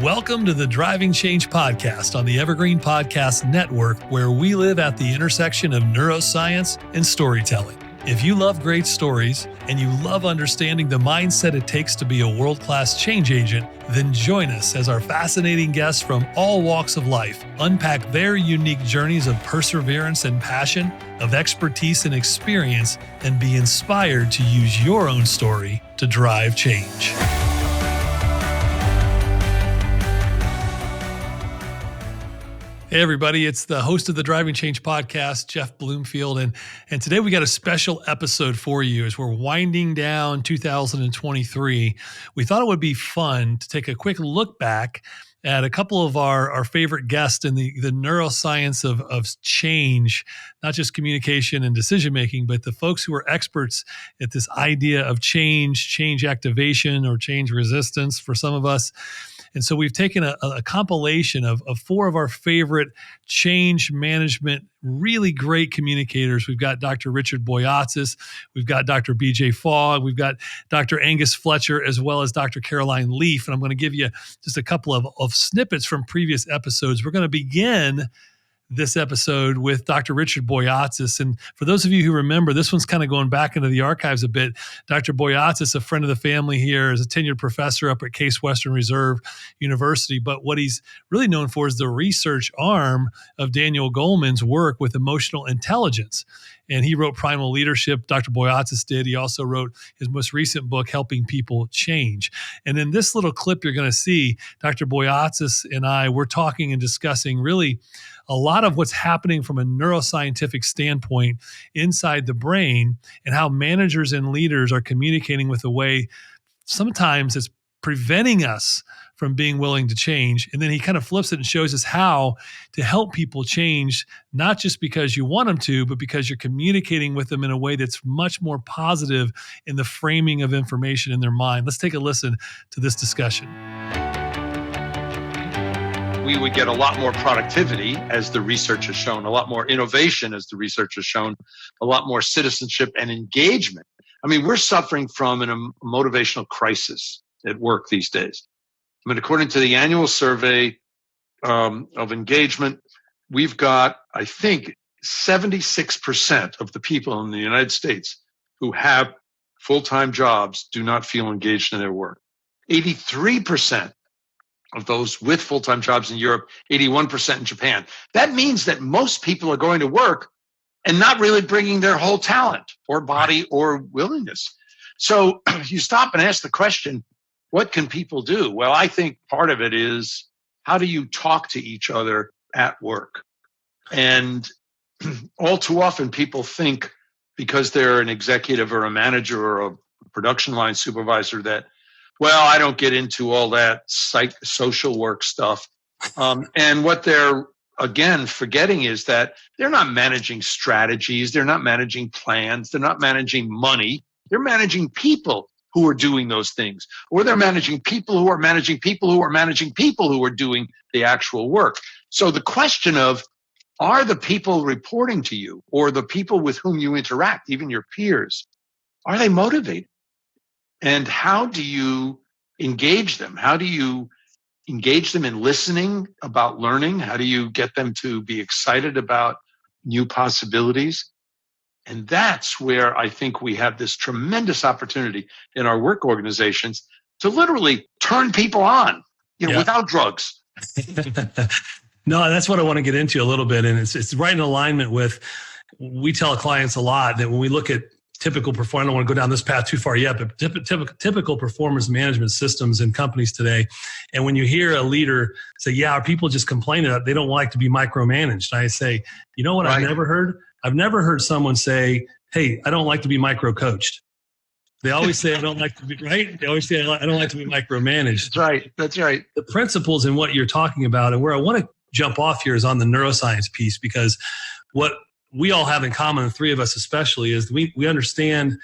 Welcome to the Driving Change Podcast on the Evergreen Podcast Network, where we live at the intersection of neuroscience and storytelling. If you love great stories and you love understanding the mindset it takes to be a world-class change agent, then join us as our fascinating guests from all walks of life unpack their unique journeys of perseverance and passion, of expertise and experience, and be inspired to use your own story to drive change. Hey everybody, it's the host of the Driving Change Podcast, Jeff Bloomfield, and today we got a special episode for you as we're winding down 2023. We thought it would be fun to take a quick look back at a couple of our favorite guests in the neuroscience of change, not just communication and decision-making, but the folks who are experts at this idea of change activation, or change resistance for some of us. And so we've taken a compilation of four of our favorite change management, really great communicators. We've got Dr. Richard Boyatzis, we've got Dr. BJ Fogg, we've got Dr. Angus Fletcher, as well as Dr. Caroline Leaf. And I'm going to give you just a couple of snippets from previous episodes. We're going to begin this episode with Dr. Richard Boyatzis. And for those of you who remember, this one's kind of going back into the archives a bit. Dr. Boyatzis, a friend of the family here, is a tenured professor up at Case Western Reserve University. But what he's really known for is the research arm of Daniel Goleman's work with emotional intelligence. And he wrote Primal Leadership. Dr. Boyatzis did. He also wrote his most recent book, Helping People Change. And in this little clip, you're going to see Dr. Boyatzis and we're talking and discussing really a lot of what's happening from a neuroscientific standpoint inside the brain, and how managers and leaders are communicating with a way sometimes it's preventing us from being willing to change. And then he kind of flips it and shows us how to help people change, not just because you want them to, but because you're communicating with them in a way that's much more positive in the framing of information in their mind. Let's take a listen to this discussion. We would get a lot more productivity, as the research has shown, a lot more innovation, as the research has shown, a lot more citizenship and engagement. I mean, we're suffering from a motivational crisis at work these days. I mean, according to the annual survey of engagement, we've got, I think, 76% of the people in the United States who have full-time jobs do not feel engaged in their work. 83% of those with full-time jobs in Europe, 81% in Japan. That means that most people are going to work and not really bringing their whole talent or body or willingness. So you stop and ask the question, what can people do? Well, I think part of it is, how do you talk to each other at work? And all too often people think, because they're an executive or a manager or a production line supervisor, that, well, I don't get into all that social work stuff. And what they're, again, forgetting is that they're not managing strategies. They're not managing plans. They're not managing money. They're managing people who are doing those things. Or they're managing people who are managing people who are managing people who are doing the actual work. So the question of, are the people reporting to you, or the people with whom you interact, even your peers, are they motivated? And how do you engage them? How do you engage them in listening about learning? How do you get them to be excited about new possibilities? And that's where I think we have this tremendous opportunity in our work organizations to literally turn people on, without drugs. No, that's what I want to get into a little bit. And it's right in alignment with, we tell clients a lot that when we look at typical performance, I don't want to go down this path too far yet, but typical performance management systems in companies today. And when you hear a leader say, yeah, our people just complain that they don't like to be micromanaged. I say, you know what? Right. I've never heard someone say, hey, I don't like to be micro-coached. They always say, I don't like to be, right? They always say, I don't like to be micromanaged. That's right. The principles in what you're talking about, and where I want to jump off here, is on the neuroscience piece, because what we all have in common, the three of us especially, is we understand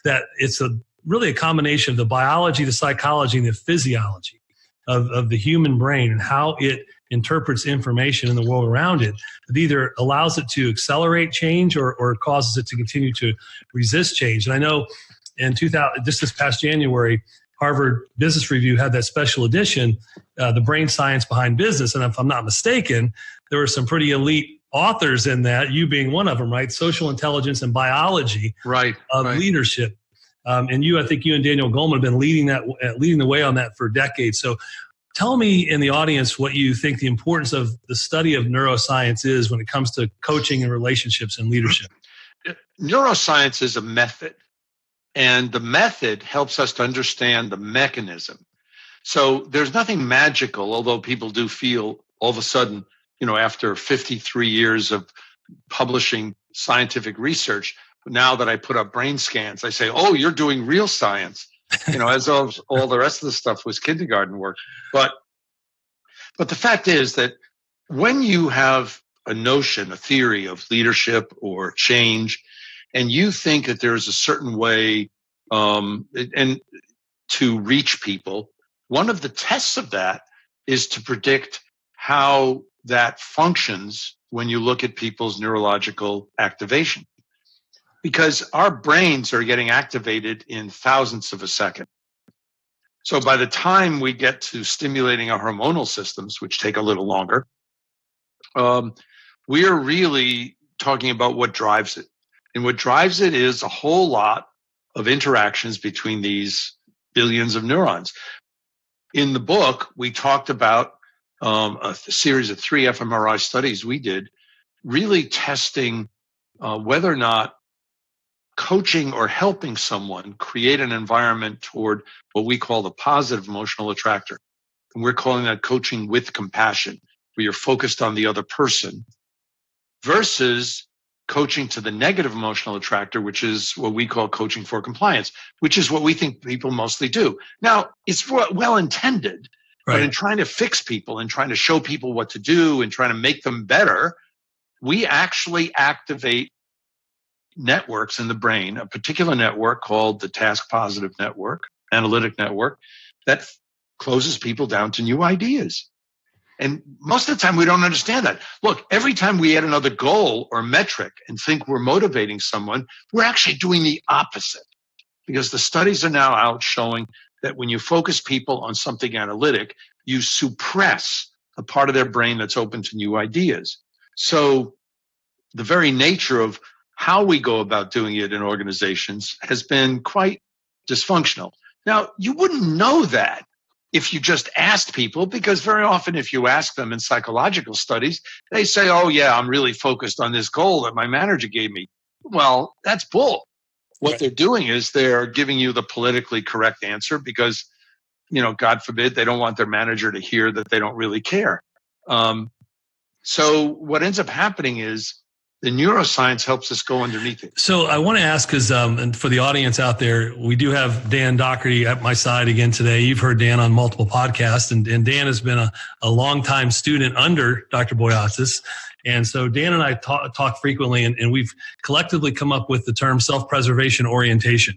that it's really a combination of the biology, the psychology, and the physiology of the human brain, and how it interprets information in the world around it. It either allows it to accelerate change or causes it to continue to resist change. And I know in this past January, Harvard Business Review had that special edition, The Brain Science Behind Business. And if I'm not mistaken, there were some pretty elite authors in that, you being one of them, right? Social intelligence and biology of leadership. And I think you and Daniel Goleman have been leading the way on that for decades. So tell me in the audience what you think the importance of the study of neuroscience is when it comes to coaching and relationships and leadership. Neuroscience is a method, and the method helps us to understand the mechanism. So there's nothing magical, although people do feel all of a sudden, after 53 years of publishing scientific research, now that I put up brain scans, I say, oh, you're doing real science, as of all the rest of the stuff was kindergarten work. But the fact is that when you have a notion, a theory of leadership or change, and you think that there's a certain way and to reach people, one of the tests of that is to predict how that functions when you look at people's neurological activation. Because our brains are getting activated in thousandths of a second. So by the time we get to stimulating our hormonal systems, which take a little longer, we are really talking about what drives it. And what drives it is a whole lot of interactions between these billions of neurons. In the book, we talked about a series of 3 fMRI studies we did, really testing whether or not coaching or helping someone create an environment toward what we call the positive emotional attractor. And we're calling that coaching with compassion, where you're focused on the other person, versus coaching to the negative emotional attractor, which is what we call coaching for compliance, which is what we think people mostly do. Now, it's well intended, but in trying to fix people and trying to show people what to do and trying to make them better, we actually activate networks in the brain, a particular network called the task positive network, analytic network, that closes people down to new ideas. And most of the time we don't understand that. Look, every time we add another goal or metric and think we're motivating someone, we're actually doing the opposite. Because the studies are now out showing that when you focus people on something analytic, you suppress a part of their brain that's open to new ideas. So the very nature of how we go about doing it in organizations has been quite dysfunctional. Now, you wouldn't know that if you just asked people, because very often if you ask them in psychological studies, they say, oh yeah, I'm really focused on this goal that my manager gave me. Well, that's bull. What they're doing is they're giving you the politically correct answer because, God forbid, they don't want their manager to hear that they don't really care. So what ends up happening is the neuroscience helps us go underneath it. So I want to ask, because and for the audience out there, we do have Dan Doherty at my side again today. You've heard Dan on multiple podcasts, and Dan has been a longtime student under Dr. Boyatzis. And so Dan and I talk frequently, and we've collectively come up with the term self-preservation orientation,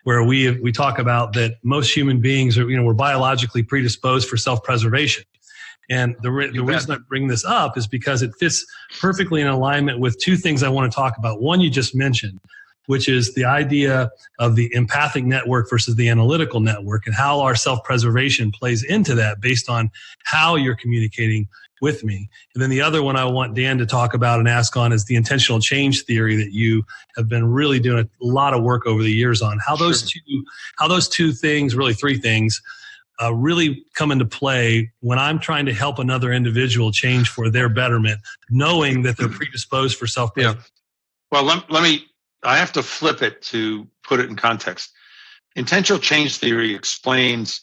where we talk about that most human beings are, we're biologically predisposed for self-preservation. And the reason I bring this up is because it fits perfectly in alignment with 2 things I want to talk about. One you just mentioned, which is the idea of the empathic network versus the analytical network, and how our self-preservation plays into that based on how you're communicating with me. And then the other one I want Dan to talk about and ask on is the intentional change theory that you have been really doing a lot of work over the years on. How those two things, really 3 things, really come into play when I'm trying to help another individual change for their betterment, knowing that they're predisposed for self-preservation. Yeah. Well, I have to flip it to put it in context. Intentional change theory explains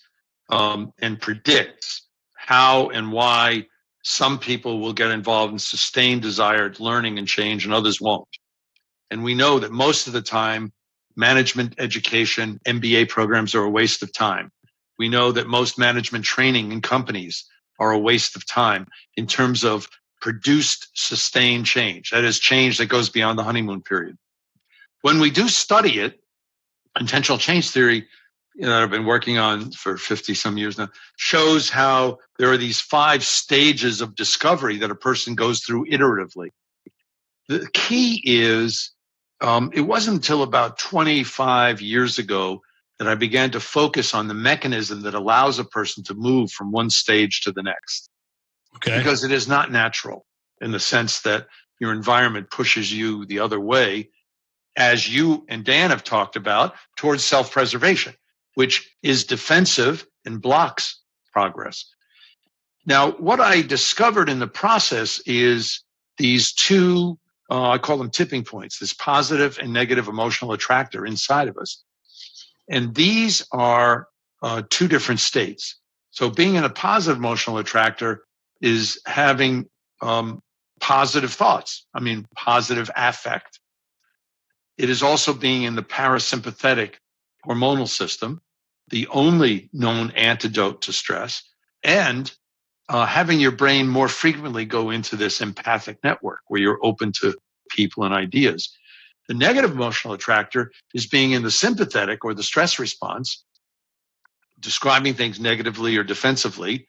and predicts how and why some people will get involved in sustained desired learning and change and others won't. And we know that most of the time, management education, MBA programs are a waste of time. We know that most management training in companies are a waste of time in terms of produced sustained change. That is change that goes beyond the honeymoon period. When we do study it, intentional change theory, that I've been working on for 50 some years now, shows how there are these 5 stages of discovery that a person goes through iteratively. The key is, it wasn't until about 25 years ago that I began to focus on the mechanism that allows a person to move from one stage to the next. Okay. Because it is not natural in the sense that your environment pushes you the other way, as you and Dan have talked about, towards self-preservation, which is defensive and blocks progress. Now, what I discovered in the process is these two, I call them tipping points, this positive and negative emotional attractor inside of us. And these are two different states. So being in a positive emotional attractor is having positive thoughts. I mean, positive affect. It is also being in the parasympathetic hormonal system, the only known antidote to stress, and having your brain more frequently go into this empathic network where you're open to people and ideas. The negative emotional attractor is being in the sympathetic or the stress response, describing things negatively or defensively,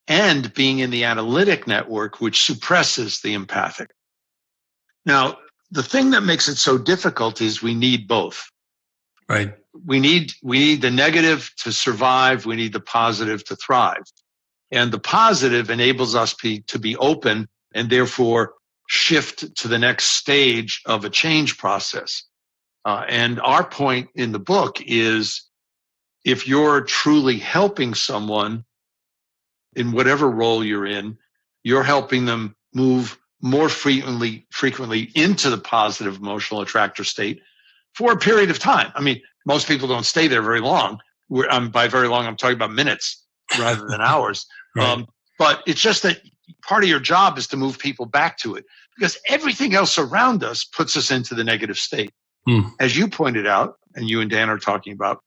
and being in the analytic network, which suppresses the empathic. Now, the thing that makes it so difficult is we need both. Right. We need the negative to survive. We need the positive to thrive. And the positive enables us to be open and therefore shift to the next stage of a change process. And our point in the book is, if you're truly helping someone in whatever role you're in, you're helping them move more frequently into the positive emotional attractor state for a period of time. I mean, most people don't stay there very long. By very long, I'm talking about minutes rather than hours. Right. But it's just that part of your job is to move people back to it, because everything else around us puts us into the negative state. As you pointed out, and you and Dan are talking about,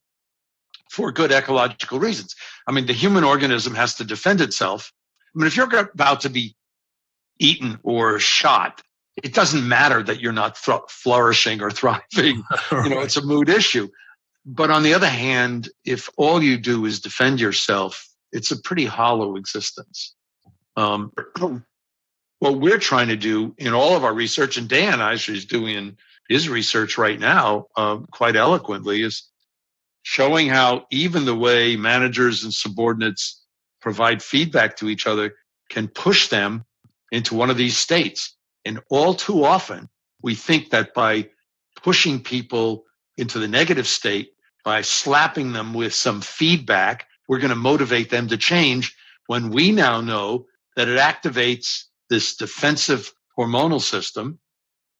for good ecological reasons. I mean, the human organism has to defend itself. I mean, if you're about to be eaten or shot, it doesn't matter that you're not flourishing or thriving. Right. It's a mood issue. But on the other hand, if all you do is defend yourself, it's a pretty hollow existence. What we're trying to do in all of our research, and Dan actually is doing his research right now quite eloquently, is showing how even the way managers and subordinates provide feedback to each other can push them into one of these states. And all too often, we think that by pushing people into the negative state, by slapping them with some feedback, we're going to motivate them to change, when we now know that it activates this defensive hormonal system.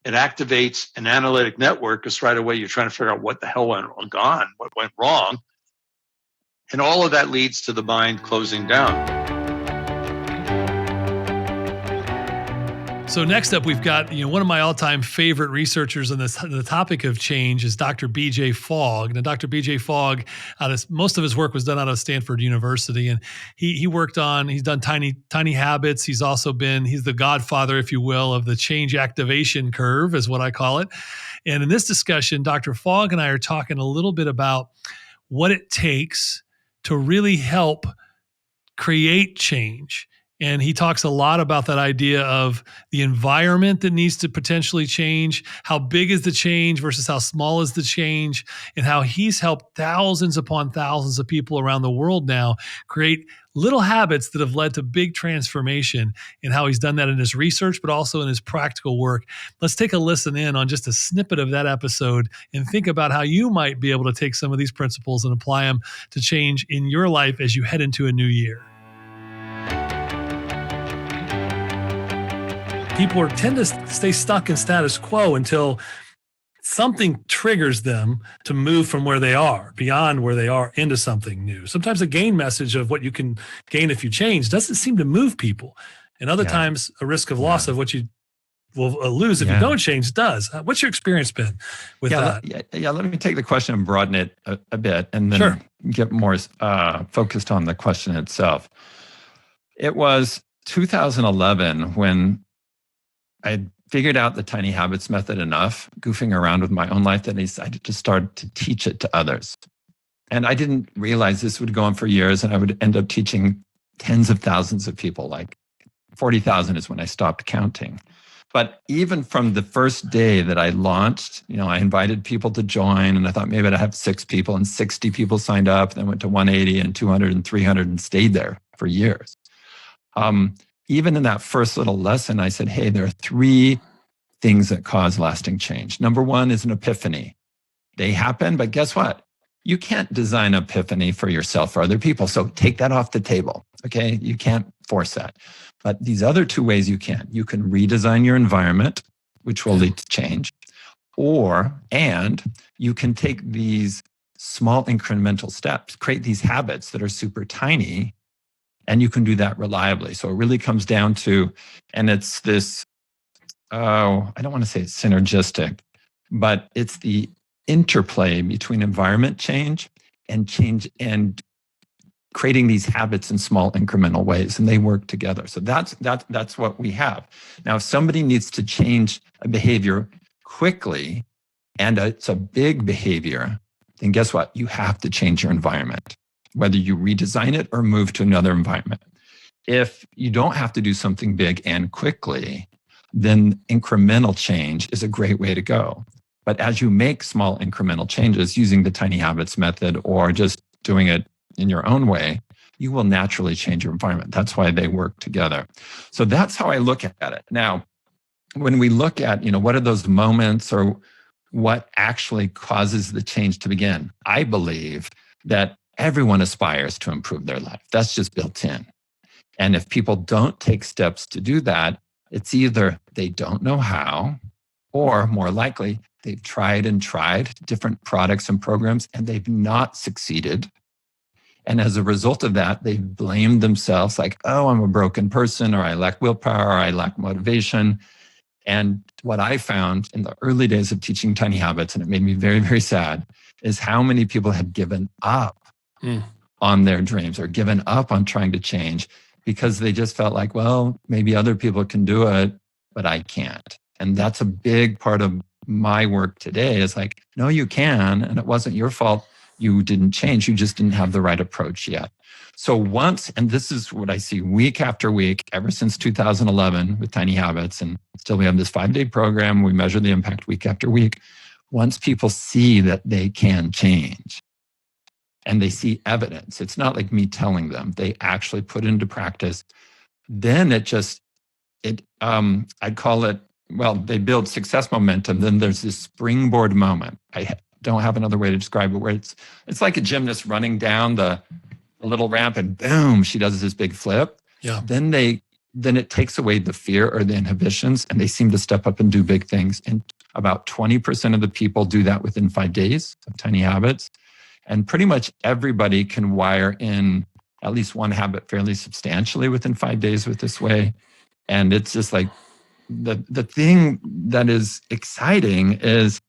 It activates an analytic network, because right away you're trying to figure out what the hell went on, what went wrong. And all of that leads to the mind closing down. So next up, we've got one of my all-time favorite researchers on the topic of change is Dr. B.J. Fogg. Now, Dr. B.J. Fogg, most of his work was done out of Stanford University, and he's done tiny habits. He's the godfather, if you will, of the change activation curve, is what I call it. And in this discussion, Dr. Fogg and I are talking a little bit about what it takes to really help create change. And he talks a lot about that idea of the environment that needs to potentially change. How big is the change versus how small is the change, and how he's helped thousands upon thousands of people around the world now create little habits that have led to big transformation, and how he's done that in his research, but also in his practical work. Let's take a listen in on just a snippet of that episode and think about how you might be able to take some of these principles and apply them to change in your life as you head into a new year. People tend to stay stuck in status quo until something triggers them to move from where they are, beyond where they are, into something new. Sometimes the gain message of what you can gain if you change doesn't seem to move people. And other times a risk of loss of what you will lose if you don't change does. What's your experience been with that? Let me take the question and broaden it a bit, and then get more focused on the question itself. It was 2011 when I figured out the tiny habits method enough, goofing around with my own life, that I decided to start to teach it to others. And I didn't realize this would go on for years, and I would end up teaching tens of thousands of people. Like 40,000 is when I stopped counting. But even from the first day that I launched, I invited people to join, and I thought maybe I'd have 6 people, and 60 people signed up, then went to 180 and 200 and 300 and stayed there for years. Even in that first little lesson, I said, hey, there are 3 things that cause lasting change. Number 1 is an epiphany. They happen, but guess what? You can't design epiphany for yourself or other people. So take that off the table. Okay. You can't force that. But these other 2 ways you can. You can redesign your environment, which will lead to change. And you can take these small incremental steps, create these habits that are super tiny, and you can do that reliably. So it really comes down to, and it's this, I don't want to say it's synergistic, but it's the interplay between environment change and creating these habits in small incremental ways, and they work together. So that's what we have. Now, if somebody needs to change a behavior quickly, and it's a big behavior, then guess what? You have to change your environment, whether you redesign it or move to another environment. If you don't have to do something big and quickly, then incremental change is a great way to go. But as you make small incremental changes using the tiny habits method or just doing it in your own way, you will naturally change your environment. That's why they work together. So that's how I look at it. Now, when we look at, what are those moments or what actually causes the change to begin, I believe that everyone aspires to improve their life. That's just built in. And if people don't take steps to do that, it's either they don't know how, or more likely, they've tried different products and programs, and they've not succeeded. And as a result of that, they blame themselves like, oh, I'm a broken person, or I lack willpower, or I lack motivation. And what I found in the early days of teaching tiny habits, and it made me very, very sad, is how many people had given up on their dreams or given up on trying to change because they just felt like, well, maybe other people can do it, but I can't. And that's a big part of my work today is like, no, you can. And it wasn't your fault. You didn't change. You just didn't have the right approach yet. So and this is what I see week after week, ever since 2011 with Tiny Habits, and still we have this 5-day program. We measure the impact week after week. Once people see that they can change and they see evidence, it's not like me telling them, they actually put it into practice, then I'd call it, well, they build success momentum. Then there's this springboard moment. I don't have another way to describe it, where it's like a gymnast running down the little ramp and boom, she does this big flip. Yeah. Then it takes away the fear or the inhibitions, and they seem to step up and do big things. And about 20% of the people do that within 5 days of Tiny Habits. And pretty much everybody can wire in at least one habit fairly substantially within 5 days with this way. And it's just like the thing that is exciting is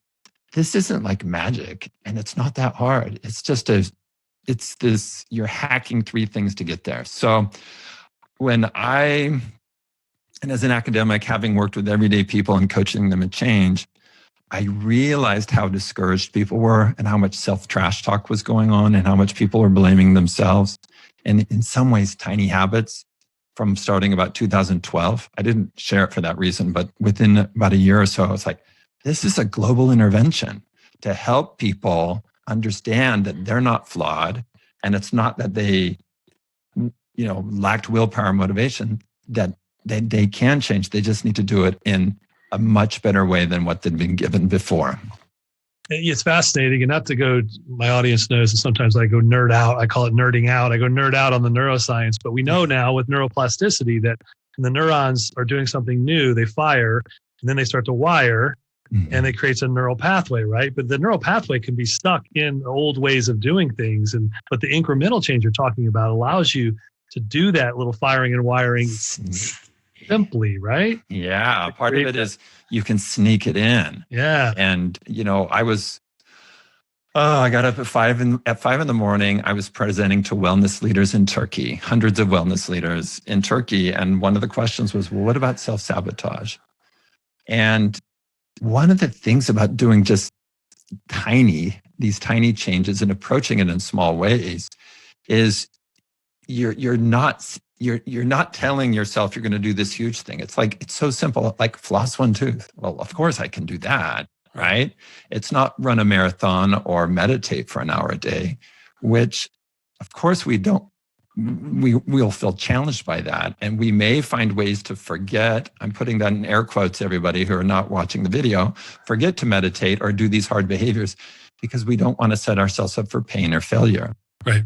this isn't like magic, and it's not that hard. It's this, you're hacking 3 things to get there. So and as an academic, having worked with everyday people and coaching them in change, I realized how discouraged people were and how much self-trash talk was going on and how much people were blaming themselves. And in some ways, Tiny Habits, from starting about 2012, I didn't share it for that reason, but within about a year or so, I was like, this is a global intervention to help people understand that they're not flawed. And it's not that they, lacked willpower and motivation, that they can change. They just need to do it in a much better way than what they'd been given before. It's fascinating. And not to go, my audience knows that sometimes I go nerd out. I call it nerding out. I go nerd out on the neuroscience. But we know now with neuroplasticity that when the neurons are doing something new, they fire and then they start to wire and it creates a neural pathway, right? But the neural pathway can be stuck in old ways of doing things. But the incremental change you're talking about allows you to do that little firing and wiring simply, right? Yeah. Part of it is you can sneak it in. Yeah. And, I got up at 5 in the morning. I was presenting to wellness leaders in Turkey, hundreds of wellness leaders in Turkey. And one of the questions was, well, what about self-sabotage? And one of the things about doing just these tiny changes and approaching it in small ways is you're not telling yourself you're going to do this huge thing. It's like, it's so simple, like floss one tooth. Well, of course I can do that, right? It's not run a marathon or meditate for an hour a day, which of course we'll feel challenged by that. And we may find ways to forget, I'm putting that in air quotes, everybody who are not watching the video, forget to meditate or do these hard behaviors because we don't want to set ourselves up for pain or failure. Right.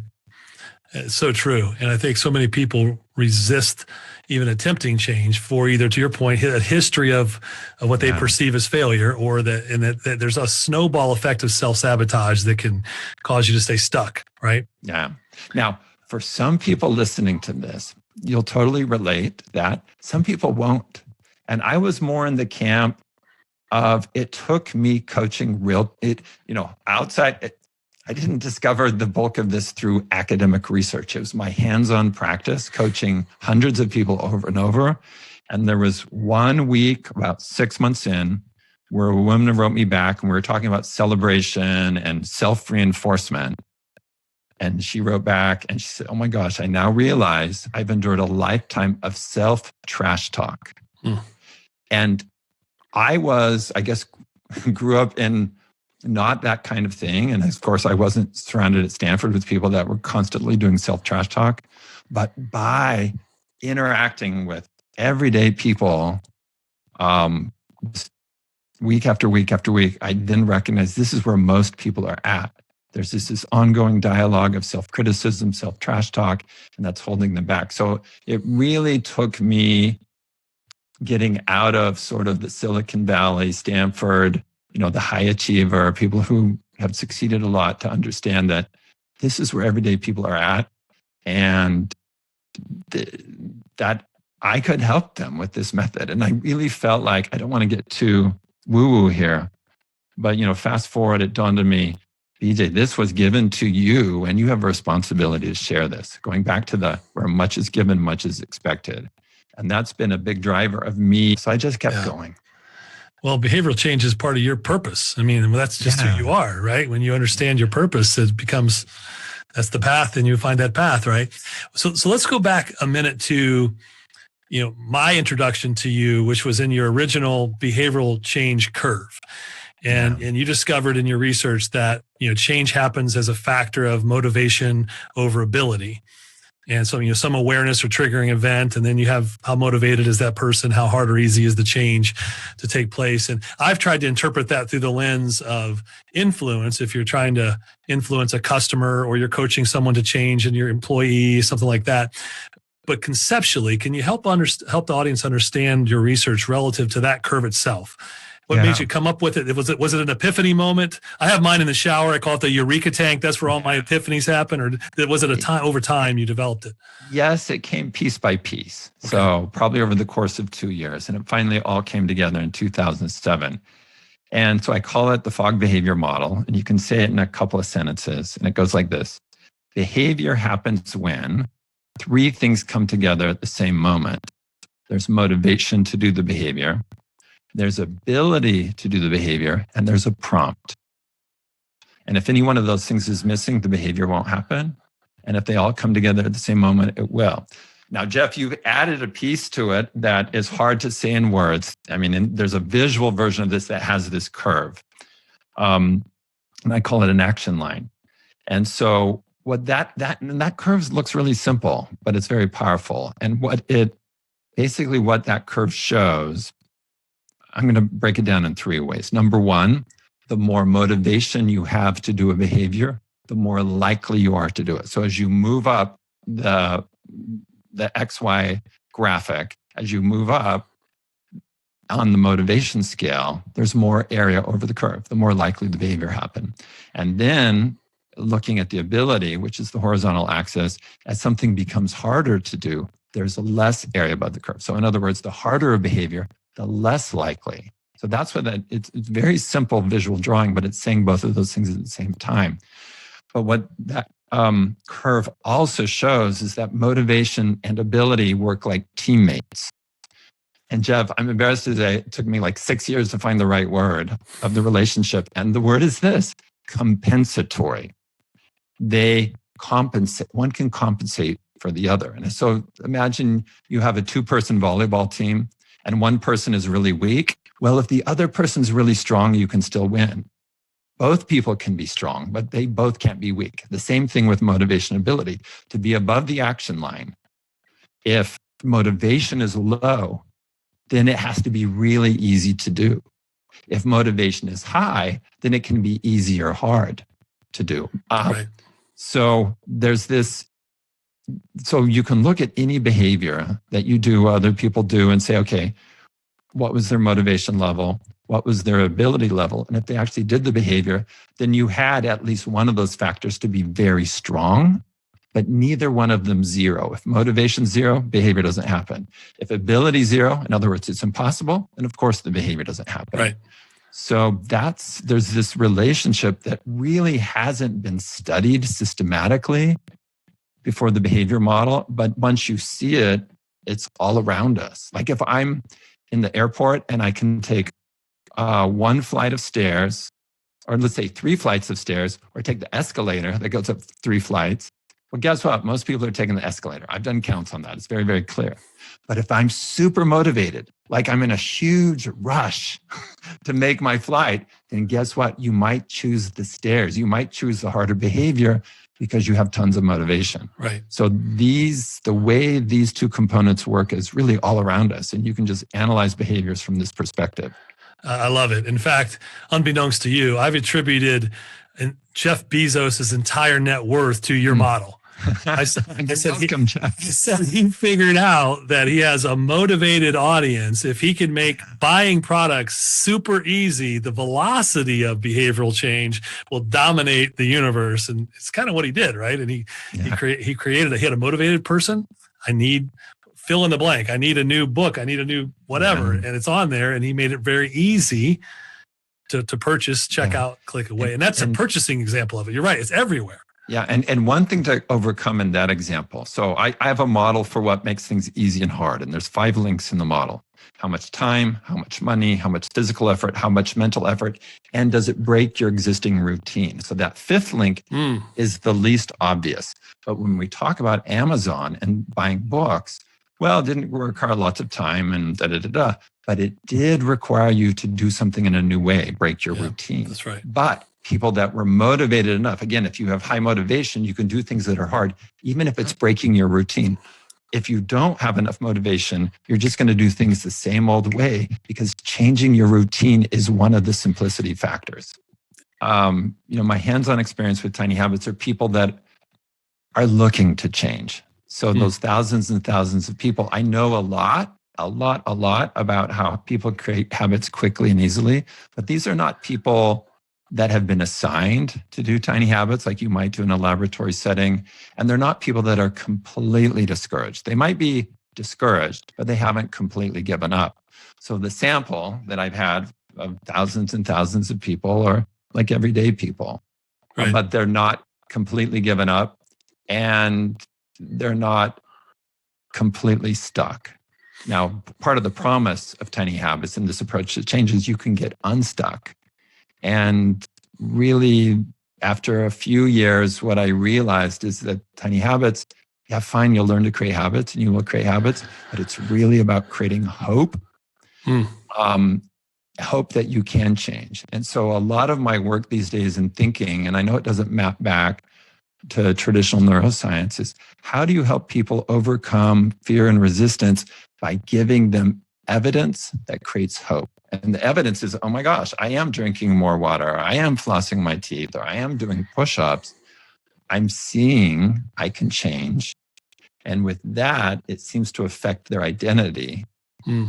It's so true. And I think so many people resist even attempting change for either, to your point, that history of what they perceive as failure, or that there's a snowball effect of self-sabotage that can cause you to stay stuck, right? Yeah. Now, for some people listening to this, you'll totally relate that some people won't. And I was more in the camp of, it took me coaching outside. I didn't discover the bulk of this through academic research. It was my hands-on practice, coaching hundreds of people over and over. And there was 1 week, about 6 months in, where a woman wrote me back and we were talking about celebration and self-reinforcement. And she wrote back and she said, "Oh my gosh, I now realize I've endured a lifetime of self-trash talk." And I guess, grew up in not that kind of thing. And of course, I wasn't surrounded at Stanford with people that were constantly doing self-trash talk. But by interacting with everyday people, week after week after week, I then recognized this is where most people are at. There's this ongoing dialogue of self-criticism, self-trash talk, and that's holding them back. So it really took me getting out of sort of the Silicon Valley, Stanford, the high achiever, people who have succeeded a lot, to understand that this is where everyday people are at, and that I could help them with this method. And I really felt like, I don't want to get too woo-woo here, but fast forward, it dawned on me, BJ, this was given to you, and you have a responsibility to share this. Going back to where much is given, much is expected. And that's been a big driver of me. So I just kept going. Well, behavioral change is part of your purpose. I mean, that's just who you are, right? When you understand your purpose, it becomes, that's the path, and you find that path, right? So let's go back a minute to, my introduction to you, which was in your original behavioral change curve. And you discovered in your research that, change happens as a factor of motivation over ability. And so, some awareness or triggering event, and then you have how motivated is that person, how hard or easy is the change to take place. And I've tried to interpret that through the lens of influence. If you're trying to influence a customer, or you're coaching someone to change in your employee, something like that. But conceptually, can you help the audience understand your research relative to that curve itself? What made you come up with it? Was it an epiphany moment? I have mine in the shower. I call it the Eureka tank. That's where all my epiphanies happen. Or was it over time you developed it? Yes, it came piece by piece. Okay. So probably over the course of 2 years. And it finally all came together in 2007. And so I call it the Fogg behavior model. And you can say it in a couple of sentences. And it goes like this. Behavior happens when 3 things come together at the same moment. There's motivation to do the behavior, there's ability to do the behavior, and there's a prompt. And if any one of those things is missing, the behavior won't happen. And if they all come together at the same moment, it will. Now, Jeff, you've added a piece to it that is hard to say in words. I mean, there's a visual version of this that has this curve. And I call it an action line. And so what that curve looks really simple, but it's very powerful. And what that curve shows, I'm going to break it down in 3 ways. Number 1, the more motivation you have to do a behavior, the more likely you are to do it. So as you move up the XY graphic, as you move up on the motivation scale, there's more area over the curve, the more likely the behavior happen. And then looking at the ability, which is the horizontal axis, as something becomes harder to do, there's less area above the curve. So in other words, the harder a behavior, the less likely. So that's what it's very simple visual drawing, but it's saying both of those things at the same time. But what that curve also shows is that motivation and ability work like teammates. And Jeff, I'm embarrassed to say it took me like 6 years to find the right word of the relationship. And the word is this: compensatory. They compensate. One can compensate for the other. And so imagine you have a 2-person volleyball team and one person is really weak. Well, if the other person's really strong, you can still win. Both people can be strong, but they both can't be weak. The same thing with motivation ability. To be above the action line, if motivation is low, then it has to be really easy to do. If motivation is high, then it can be easy or hard to do. Right. So there's this. So you can look at any behavior that you do, other people do, and say, okay, what was their motivation level? What was their ability level? And if they actually did the behavior, then you had at least one of those factors to be very strong, but neither one of them zero. If motivation 0, behavior doesn't happen. If ability 0, in other words, it's impossible, and of course the behavior doesn't happen. Right. So there's this relationship that really hasn't been studied systematically before the behavior model, but once you see it, it's all around us. Like if I'm in the airport and I can take 1 flight of stairs, or let's say 3 flights of stairs, or take the escalator that goes up 3 flights. Well, guess what? Most people are taking the escalator. I've done counts on that. It's very, very clear. But if I'm super motivated, like I'm in a huge rush to make my flight, then guess what? You might choose the stairs. You might choose the harder behavior because you have tons of motivation. Right. So the way these 2 components work is really all around us. And you can just analyze behaviors from this perspective. I love it. In fact, unbeknownst to you, I've attributed Jeff Bezos' entire net worth to your model. I said he figured out that he has a motivated audience. If he can make buying products super easy, the velocity of behavioral change will dominate the universe. And it's kind of what he did, right? And he created he had a motivated person. I need fill in the blank. I need a new book. I need a new whatever. And it's on there. And he made it very easy to purchase, check out, click away. And that's a purchasing example of it. You're right. It's everywhere. Yeah. And one thing to overcome in that example. So I have a model for what makes things easy and hard. And there's 5 links in the model. How much time, how much money, how much physical effort, how much mental effort, and does it break your existing routine? So that 5th link is the least obvious. But when we talk about Amazon and buying books, well, it didn't require lots of time and but it did require you to do something in a new way, break your routine. That's right. But people that were motivated enough, again, if you have high motivation, you can do things that are hard, even if it's breaking your routine. If you don't have enough motivation, you're just going to do things the same old way because changing your routine is one of the simplicity factors. My hands-on experience with Tiny Habits are people that are looking to change. So those thousands and thousands of people, I know a lot about how people create habits quickly and easily, but these are not people that have been assigned to do tiny habits like you might do in a laboratory setting. And they're not people that are completely discouraged. They might be discouraged, but they haven't completely given up. So the sample that I've had of thousands and thousands of people are like everyday people, but they're not completely given up and they're not completely stuck. Now, part of the promise of tiny habits and this approach to change is you can get unstuck. And really, after a few years, what I realized is that tiny habits, yeah, fine, you'll learn to create habits and you will create habits, but it's really about creating hope, hope that you can change. And so a lot of my work these days in thinking, and I know it doesn't map back to traditional neuroscience, is how do you help people overcome fear and resistance by giving them evidence that creates hope? And the evidence is, oh my gosh, I am drinking more water, or I am flossing my teeth, or I am doing push-ups. I'm seeing I can change. And with that, it seems to affect their identity.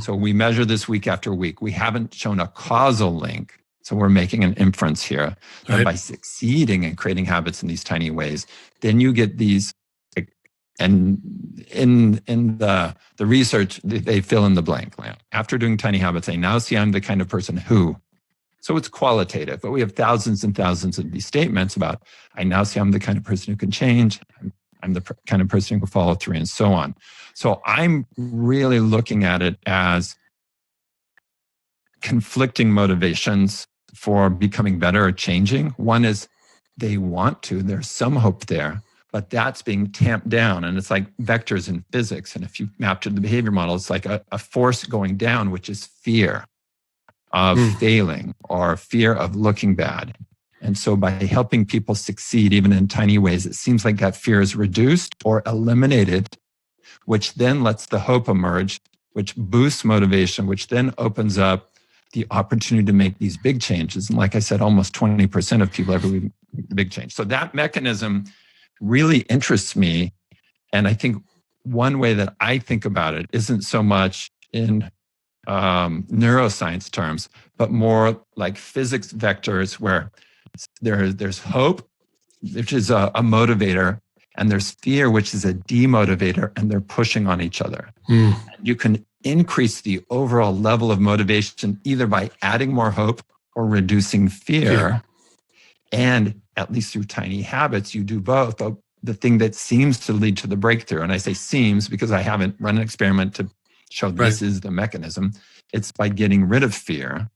So we measure this week after week. We haven't shown a causal link. So we're making an inference here. And by succeeding in creating habits in these tiny ways, then you get these, and in the research, they fill in the blank. After doing tiny habits, I now see I'm the kind of person who. So it's qualitative, but we have thousands and thousands of these statements about, I now see I'm the kind of person who can change. I'm the kind of person who can follow through and so on. So I'm really looking at it as conflicting motivations for becoming better or changing. One is they want to, there's some hope there, but that's being tamped down. And it's like vectors in physics. And if you map to the behavior model, it's like a force going down, which is fear of failing or fear of looking bad. And so by helping people succeed, even in tiny ways, it seems like that fear is reduced or eliminated, which then lets the hope emerge, which boosts motivation, which then opens up the opportunity to make these big changes. And like I said, almost 20% of people ever make a big change. So that mechanism really interests me. And I think one way that I think about it isn't so much in neuroscience terms, but more like physics vectors where there's hope, which is a motivator, and there's fear, which is a demotivator, and they're pushing on each other. You can increase the overall level of motivation either by adding more hope or reducing fear. And at least through tiny habits, you do both. The thing that seems to lead to the breakthrough, and I say seems because I haven't run an experiment to show this is the mechanism, it's by getting rid of fear.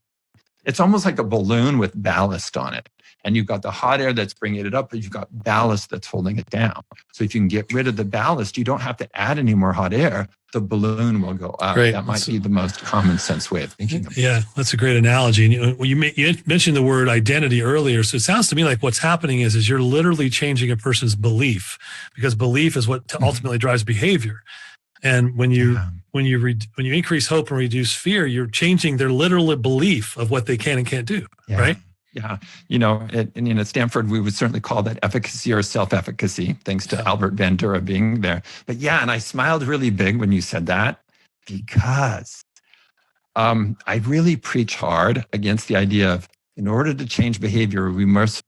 It's almost like a balloon with ballast on it. And you've got the hot air that's bringing it up, but you've got ballast that's holding it down. So if you can get rid of the ballast, you don't have to add any more hot air. The balloon will go up. Right. That might be the most common sense way of thinking of it. Yeah, that's a great analogy. And you mentioned the word identity earlier. So it sounds to me like what's happening is you're literally changing a person's belief, because belief is what ultimately drives behavior. And when you increase hope and reduce fear, you're changing their literal belief of what they can and can't do, right? Yeah. At Stanford, we would certainly call that efficacy or self-efficacy, thanks to Albert Bandura being there. But and I smiled really big when you said that, because I really preach hard against the idea of, in order to change behavior, we must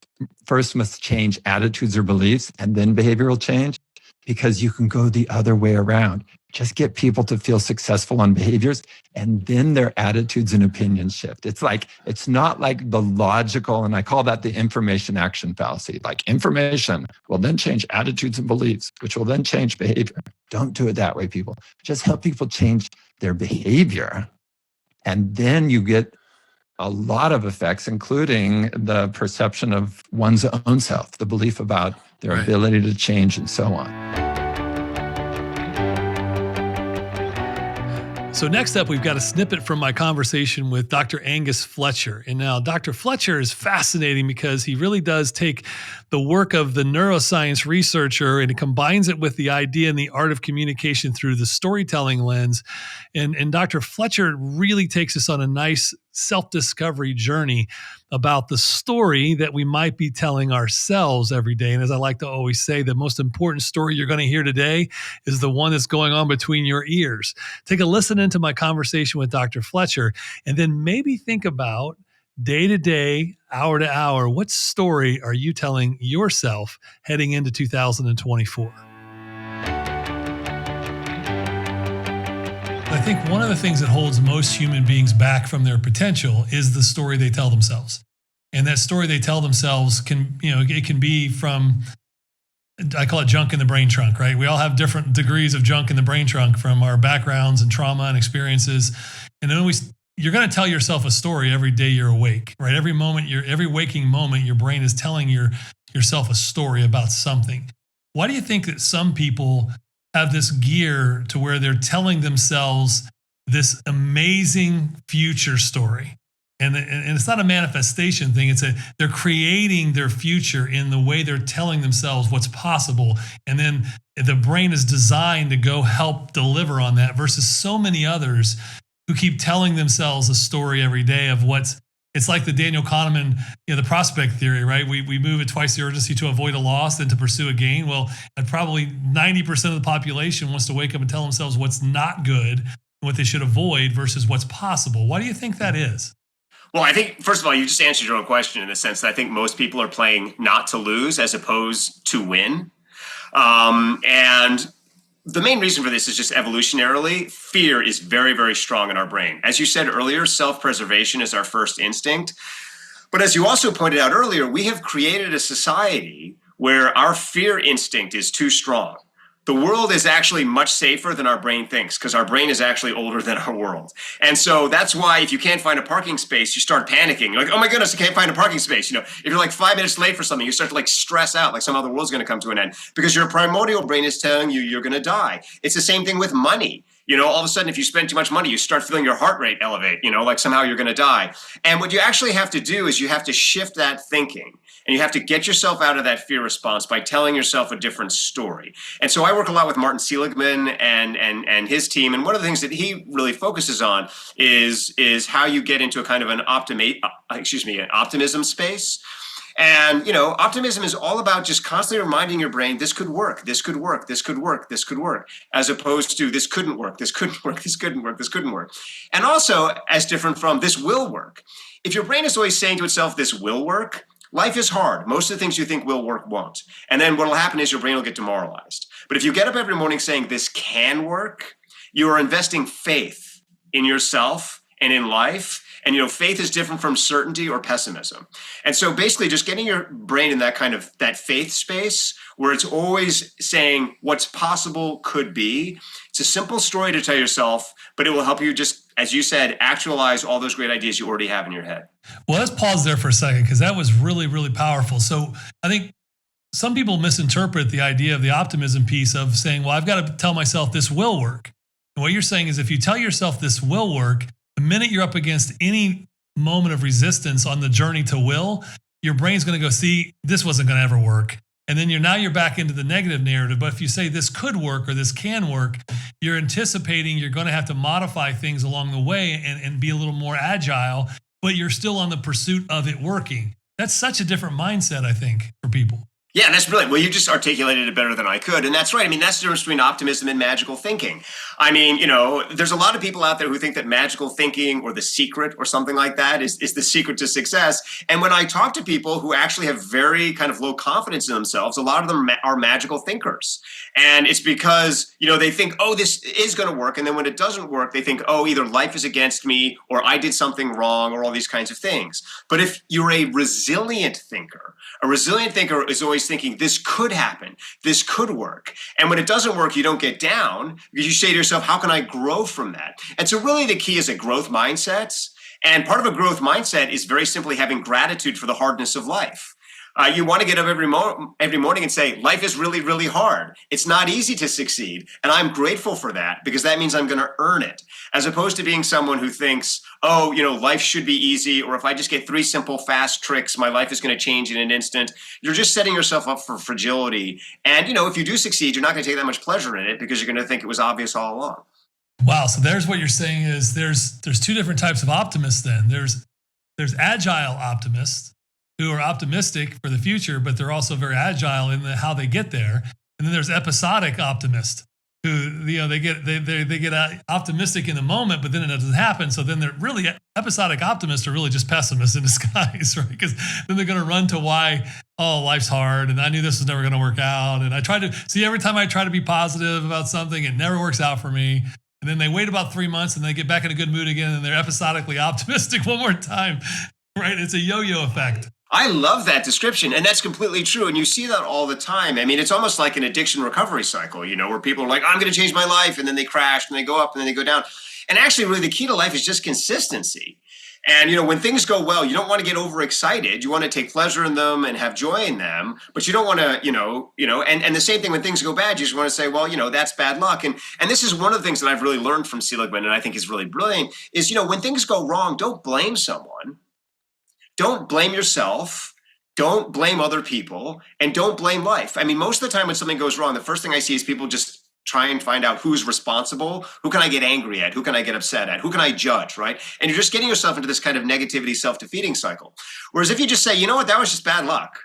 change attitudes or beliefs, and then behavioral change, because you can go the other way around. Just get people to feel successful on behaviors, and then their attitudes and opinions shift. It's not like the logical, and I call that the information action fallacy. Like, information will then change attitudes and beliefs, which will then change behavior. Don't do it that way, people. Just help people change their behavior. And then you get a lot of effects, including the perception of one's own self, the belief about their ability to change, and so on. So next up, we've got a snippet from my conversation with Dr. Angus Fletcher. And now Dr. Fletcher is fascinating because he really does take the work of the neuroscience researcher and he combines it with the idea and the art of communication through the storytelling lens. And Dr. Fletcher really takes us on a nice self-discovery journey about the story that we might be telling ourselves every day. And as I like to always say, the most important story you're going to hear today is the one that's going on between your ears. Take a listen into my conversation with Dr. Fletcher, and then maybe think about day to day, hour to hour, what story are you telling yourself heading into 2024? I think one of the things that holds most human beings back from their potential is the story they tell themselves. And that story they tell themselves it can be from, I call it junk in the brain trunk, right? We all have different degrees of junk in the brain trunk from our backgrounds and trauma and experiences. And then you're going to tell yourself a story every day you're awake, right? Every waking moment, your brain is telling yourself a story about something. Why do you think that some people have this gear to where they're telling themselves this amazing future story? And it's not a manifestation thing. They're creating their future in the way they're telling themselves what's possible. And then the brain is designed to go help deliver on that, versus so many others who keep telling themselves a story every day of it's like the Daniel Kahneman, the prospect theory, right? We move at twice the urgency to avoid a loss than to pursue a gain. Well, probably 90% of the population wants to wake up and tell themselves what's not good, what they should avoid versus what's possible. Why do you think that is? Well, I think, first of all, you just answered your own question in the sense that I think most people are playing not to lose as opposed to win. And the main reason for this is just evolutionarily, fear is very, very strong in our brain. As you said earlier, self-preservation is our first instinct. But as you also pointed out earlier, we have created a society where our fear instinct is too strong. the world is actually much safer than our brain thinks, because our brain is actually older than our world. And so that's why if you can't find a parking space, you start panicking. You're like, oh my goodness, I can't find a parking space. If you're like 5 minutes late for something, you start to like stress out, like somehow the world's going to come to an end, because your primordial brain is telling you you're going to die. It's the same thing with money. All of a sudden, if you spend too much money, you start feeling your heart rate elevate, like somehow you're going to die. And what you actually have to do is you have to shift that thinking. And you have to get yourself out of that fear response by telling yourself a different story. And so I work a lot with Martin Seligman and his team. And one of the things that he really focuses on is how you get into a kind of an optimism space. And, optimism is all about just constantly reminding your brain, this could work, this could work, this could work, this could work, as opposed to this couldn't work, this couldn't work, this couldn't work, this couldn't work. And also as different from this will work. If your brain is always saying to itself, this will work, life is hard. Most of the things you think will work won't. And then what will happen is your brain will get demoralized. But if you get up every morning saying this can work, you are investing faith in yourself and in life. And, faith is different from certainty or pessimism. And so basically just getting your brain in that kind of that faith space where it's always saying what's possible could be. It's a simple story to tell yourself, but it will help you just, as you said, actualize all those great ideas you already have in your head. Well, let's pause there for a second, because that was really, really powerful. So I think some people misinterpret the idea of the optimism piece of saying, well, I've got to tell myself this will work. And what you're saying is if you tell yourself this will work, the minute you're up against any moment of resistance on the journey to will, your brain's going to go, see, this wasn't going to ever work. And then you're back into the negative narrative. But if you say this could work or this can work, you're anticipating you're going to have to modify things along the way and be a little more agile, but you're still on the pursuit of it working. That's such a different mindset, I think, for people. Yeah, that's brilliant. Well, you just articulated it better than I could. And that's right. I mean, that's the difference between optimism and magical thinking. I mean, there's a lot of people out there who think that magical thinking or the secret or something like that is the secret to success. And when I talk to people who actually have very kind of low confidence in themselves, a lot of them are magical thinkers. And it's because, they think, oh, this is going to work. And then when it doesn't work, they think, oh, either life is against me or I did something wrong or all these kinds of things. But if you're a resilient thinker is always thinking this could happen, this could work. And when it doesn't work, you don't get down because you say to yourself, how can I grow from that? And so really the key is a growth mindset. And part of a growth mindset is very simply having gratitude for the hardness of life. You want to get up every morning and say, life is really, really hard. It's not easy to succeed. And I'm grateful for that because that means I'm going to earn it. As opposed to being someone who thinks, oh, life should be easy. Or if I just get 3 simple, fast tricks, my life is going to change in an instant. You're just setting yourself up for fragility. And, if you do succeed, you're not going to take that much pleasure in it because you're going to think it was obvious all along. Wow. So there's what you're saying is there's 2 different types of optimists then. There's agile optimists who are optimistic for the future, but they're also very agile in how they get there. And then there's episodic optimists who, they get optimistic in the moment, but then it doesn't happen. So then they're really episodic optimists are really just pessimists in disguise, right? Because then they're going to run to why, oh, life's hard. And I knew this was never going to work out. And I try to see every time I try to be positive about something, it never works out for me. And then they wait about 3 months and they get back in a good mood again. And they're episodically optimistic one more time, right? It's a yo-yo effect. I love that description, and that's completely true. And you see that all the time. I mean, it's almost like an addiction recovery cycle, where people are like, I'm going to change my life, and then they crash, and they go up, and then they go down. And actually, really, the key to life is just consistency. And, when things go well, you don't want to get overexcited. You want to take pleasure in them and have joy in them, but you don't want to, and the same thing when things go bad, you just want to say, well, that's bad luck. And this is one of the things that I've really learned from Seligman, and I think is really brilliant, is, when things go wrong, don't blame someone. Don't blame yourself, don't blame other people, and don't blame life. I mean, most of the time when something goes wrong, the first thing I see is people just try and find out who's responsible, who can I get angry at, who can I get upset at, who can I judge, right? And you're just getting yourself into this kind of negativity, self-defeating cycle. Whereas if you just say, you know what, that was just bad luck,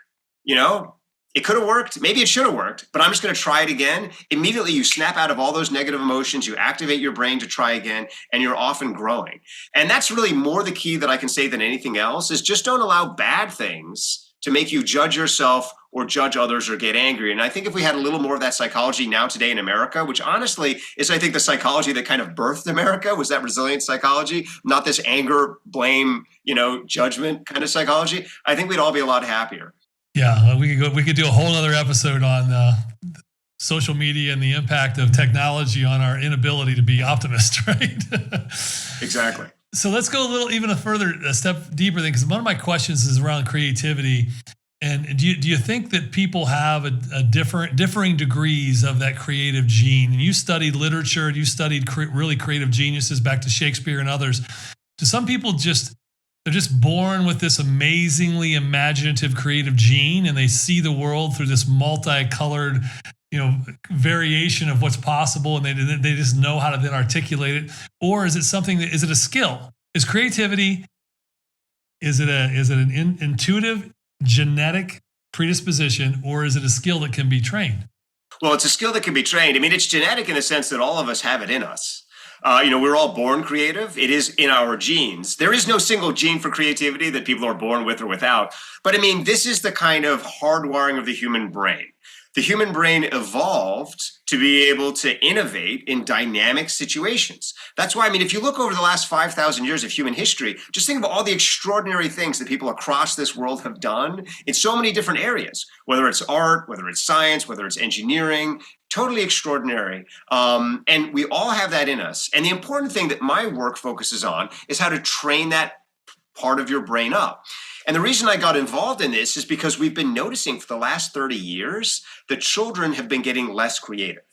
it could have worked, maybe it should have worked, but I'm just going to try it again. Immediately you snap out of all those negative emotions, you activate your brain to try again, and you're off and growing. And that's really more the key that I can say than anything else is just don't allow bad things to make you judge yourself or judge others or get angry. And I think if we had a little more of that psychology now today in America, which honestly is, I think, the psychology that kind of birthed America was that resilient psychology, not this anger, blame, judgment kind of psychology, I think we'd all be a lot happier. Yeah, we could do a whole other episode on social media and the impact of technology on our inability to be optimists, right? Exactly. So let's go a step deeper then, because one of my questions is around creativity. And do you think that people have a differing degrees of that creative gene? And you studied literature, and you studied really creative geniuses back to Shakespeare and others. Do some people they're just born with this amazingly imaginative creative gene, and they see the world through this multicolored, variation of what's possible, and they just know how to then articulate it? Or is it is it a skill? Is creativity, is it an intuitive genetic predisposition, or is it a skill that can be trained? Well, it's a skill that can be trained. I mean, it's genetic in the sense that all of us have it in us. We're all born creative. It is in our genes. There is no single gene for creativity that people are born with or without. But I mean, this is the kind of hardwiring of the human brain. The human brain evolved to be able to innovate in dynamic situations. That's why, I mean, if you look over the last 5,000 years of human history, just think of all the extraordinary things that people across this world have done in so many different areas, whether it's art, whether it's science, whether it's engineering, totally extraordinary. And we all have that in us. And the important thing that my work focuses on is how to train that part of your brain up. And the reason I got involved in this is because we've been noticing for the last 30 years that children have been getting less creative.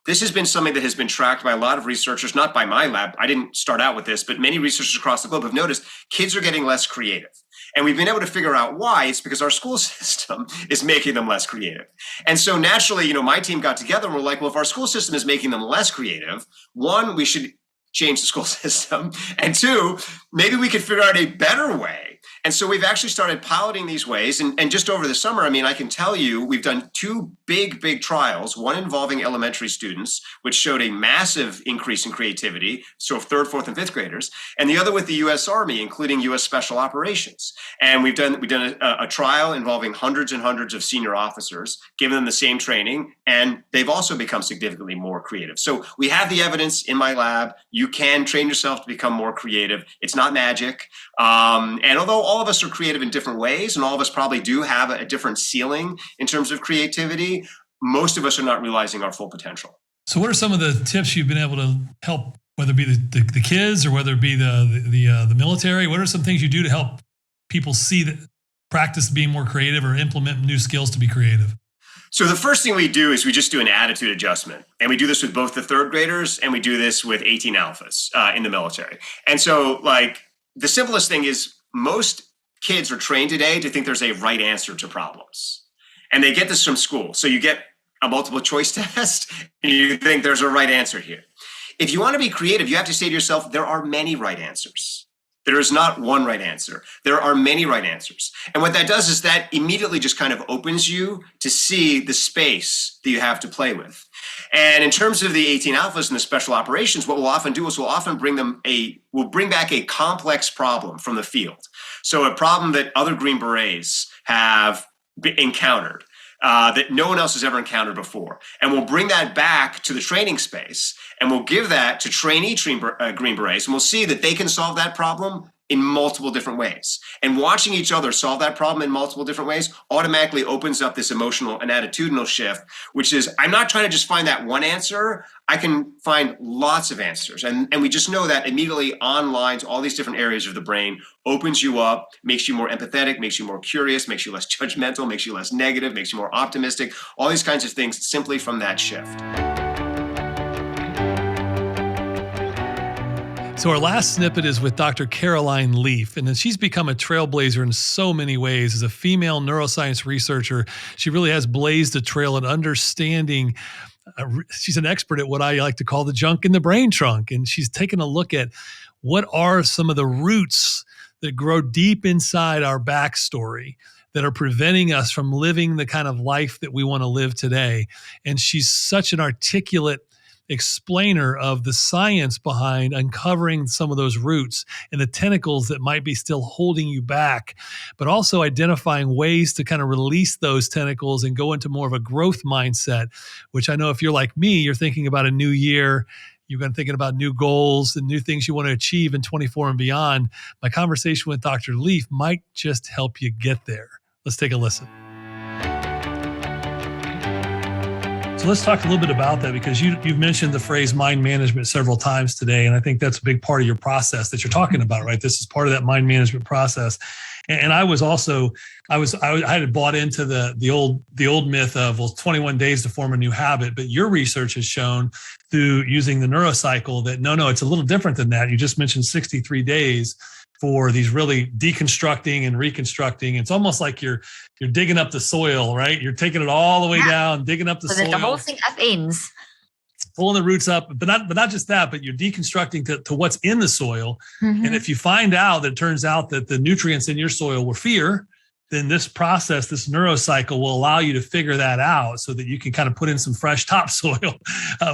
This has been something that has been tracked by a lot of researchers, not by my lab. I didn't start out with this, but many researchers across the globe have noticed kids are getting less creative. And we've been able to figure out why. It's because our school system is making them less creative. And so naturally, my team got together and we're like, well, if our school system is making them less creative, one, we should change the school system. And two, maybe we could figure out a better way. And so we've actually started piloting these ways. And just over the summer, I mean, I can tell you, we've done two big trials, one involving elementary students, which showed a massive increase in creativity. So third, fourth, and fifth graders, and the other with the U.S. Army, including U.S. Special Operations. And we've done a trial involving hundreds and hundreds of senior officers, given them the same training, and they've also become significantly more creative. So we have the evidence in my lab. You can train yourself to become more creative. It's not magic. And although all of us are creative in different ways, and all of us probably do have a different ceiling in terms of creativity, most of us are not realizing our full potential. So what are some of the tips you've been able to help, whether it be the kids or whether it be the military? What are some things you do to help people see that practice being more creative or implement new skills to be creative? So the first thing we do is we just do an attitude adjustment. And we do this with both the third graders and we do this with 18 alphas in the military. And so the simplest thing is most kids are trained today to think there's a right answer to problems. And they get this from school. So you get a multiple choice test and you think there's a right answer here. If you want to be creative, you have to say to yourself, there are many right answers. There is not one right answer. There are many right answers. And what that does is that immediately just kind of opens you to see the space that you have to play with. And in terms of the 18 alphas and the special operations, what we'll often do is we'll often we'll bring back a complex problem from the field. So a problem that other Green Berets have encountered, that no one else has ever encountered before. And we'll bring that back to the training space and we'll give that to trainee Green Berets, and we'll see that they can solve that problem in multiple different ways. And watching each other solve that problem in multiple different ways automatically opens up this emotional and attitudinal shift, which is, I'm not trying to just find that one answer. I can find lots of answers. And we just know that immediately online to all these different areas of the brain opens you up, makes you more empathetic, makes you more curious, makes you less judgmental, makes you less negative, makes you more optimistic, all these kinds of things simply from that shift. So our last snippet is with Dr. Caroline Leaf, and she's become a trailblazer in so many ways. As a female neuroscience researcher, she really has blazed a trail in understanding. She's an expert at what I like to call the junk in the brain trunk, and she's taken a look at what are some of the roots that grow deep inside our backstory that are preventing us from living the kind of life that we want to live today. And she's such an articulate explainer of the science behind uncovering some of those roots and the tentacles that might be still holding you back, but also identifying ways to kind of release those tentacles and go into more of a growth mindset, which I know if you're like me, you're thinking about a new year, you've been thinking about new goals and new things you want to achieve in 24 and beyond. My conversation with Dr. Leaf might just help you get there. Let's take a listen. So So let's talk a little bit about that, because you've mentioned the phrase mind management several times today. And I think that's a big part of your process that you're talking about, right? This is part of that mind management process. And I had bought into the old myth of, well, 21 days to form a new habit. But your research has shown through using the neurocycle that no, it's a little different than that. You just mentioned 63 days for these really deconstructing and reconstructing. It's almost like you're digging up the soil, right? You're taking it all the way down, digging up the soil. The whole thing upends. Pulling the roots up, but not just that, but you're deconstructing to what's in the soil. Mm-hmm. And if you find out that it turns out that the nutrients in your soil were fear, then this process, this neurocycle, will allow you to figure that out so that you can kind of put in some fresh topsoil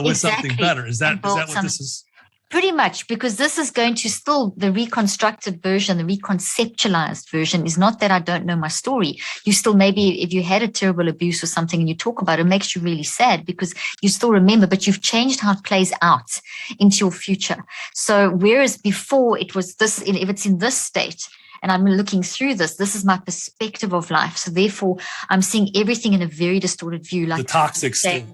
with something better. Is that what this is? Pretty much, because this is going to still, the reconstructed version, the reconceptualized version is not that I don't know my story. You still, maybe if you had a terrible abuse or something and you talk about it, it makes you really sad because you still remember, but you've changed how it plays out into your future. So whereas before it was this, if it's in this state, and I'm looking through this is my perspective of life. So therefore I'm seeing everything in a very distorted view. Like the toxic state.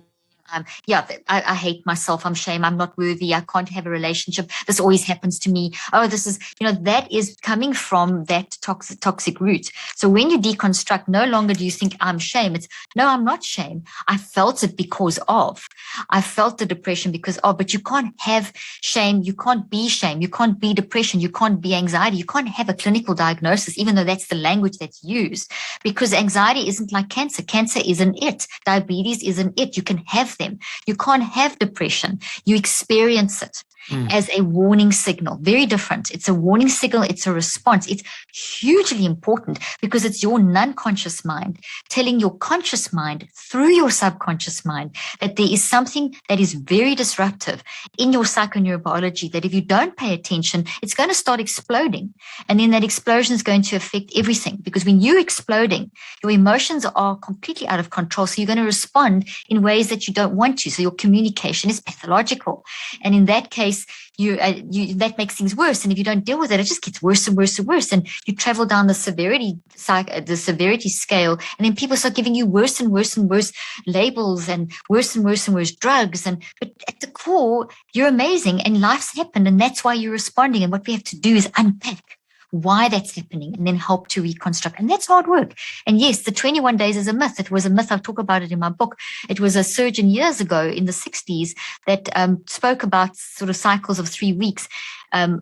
I hate myself. I'm shame. I'm not worthy. I can't have a relationship. This always happens to me. Oh, this is, that is coming from that toxic root. So when you deconstruct, no longer do you think I'm shame. It's, no, I'm not shame. I felt it because of. I felt the depression because of, but you can't have shame. You can't be shame. You can't be depression. You can't be anxiety. You can't have a clinical diagnosis, even though that's the language that's used, because anxiety isn't like cancer. Cancer isn't it. Diabetes isn't it. You can have them. You can't have depression. You experience it as a warning signal. Very different. It's a warning signal. It's a response. It's hugely important because it's your non-conscious mind telling your conscious mind through your subconscious mind that there is something that is very disruptive in your psychoneurobiology, that if you don't pay attention, it's going to start exploding. And then that explosion is going to affect everything, because when you're exploding, your emotions are completely out of control. So you're going to respond in ways that you don't want to. So your communication is pathological. And in that case, that makes things worse. And if you don't deal with it, it just gets worse and worse and worse. And you travel down the severity scale. And then people start giving you worse and worse and worse labels and worse drugs. But at the core, you're amazing and life's happened. And that's why you're responding. And what we have to do is unpack why that's happening and then help to reconstruct. And that's hard work. And yes, the 21 days is a myth. It was a myth. I talk about it in my book. It was a surgeon years ago in the 60s that spoke about sort of cycles of 3 weeks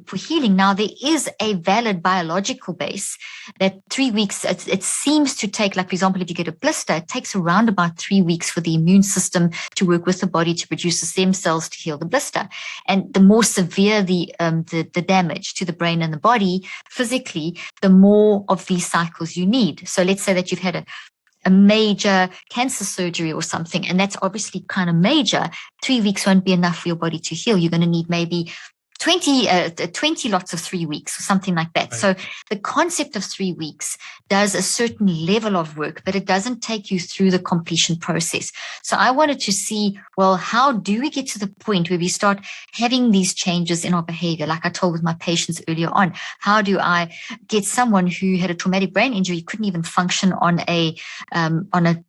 for healing. Now, there is a valid biological base that 3 weeks, it seems to take, like, for example, if you get a blister, it takes around about 3 weeks for the immune system to work with the body to produce the stem cells to heal the blister. And the more severe the damage to the brain and the body physically, the more of these cycles you need. So let's say that you've had a major cancer surgery or something, and that's obviously kind of major. 3 weeks won't be enough for your body to heal. You're going to need maybe 20 lots of 3 weeks or something like that. Right. So the concept of 3 weeks does a certain level of work, but it doesn't take you through the completion process. So I wanted to see, well, how do we get to the point where we start having these changes in our behavior? Like I told with my patients earlier on, how do I get someone who had a traumatic brain injury, couldn't even function on a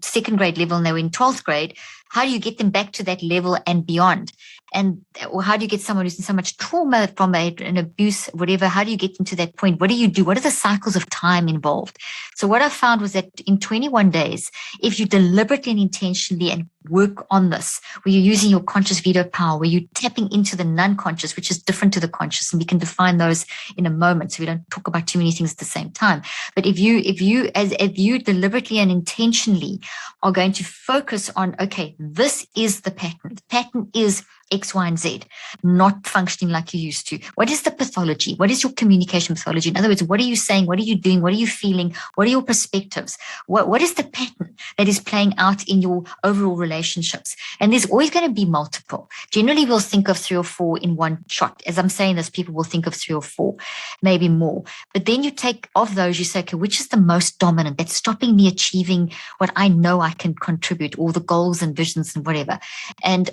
second grade level, and they were in 12th grade? How do you get them back to that level and beyond? And how do you get someone who's in so much trauma from an abuse, whatever? How do you get them to that point? What do you do? What are the cycles of time involved? So what I found was that in 21 days, if you deliberately and intentionally and work on this, where you're using your conscious veto power, where you're tapping into the non-conscious, which is different to the conscious, and we can define those in a moment, so we don't talk about too many things at the same time. But if you deliberately and intentionally are going to focus on, okay, this is the pattern. The pattern is X, Y, and Z, not functioning like you used to. What is the pathology? What is your communication pathology? In other words, what are you saying? What are you doing? What are you feeling? What are your perspectives? What is the pattern that is playing out in your overall relationships? And there's always going to be multiple. Generally, we'll think of 3 or 4 in one shot. As I'm saying this, people will think of 3 or 4, maybe more. But then you take of those, you say, okay, which is the most dominant that's stopping me achieving what I know I can contribute, all the goals and visions and whatever. And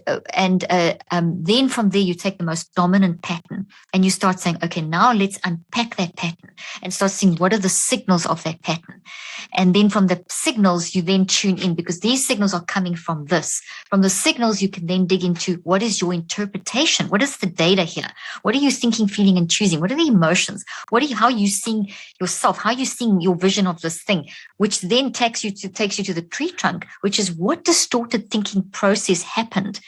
Then from there, you take the most dominant pattern and you start saying, okay, now let's unpack that pattern and start seeing what are the signals of that pattern. And then from the signals, you then tune in because these signals are coming from this. From the signals, you can then dig into what is your interpretation? What is the data here? What are you thinking, feeling, and choosing? What are the emotions? How are you seeing yourself? How are you seeing your vision of this thing? Which then takes you to the tree trunk, which is what distorted thinking process happened.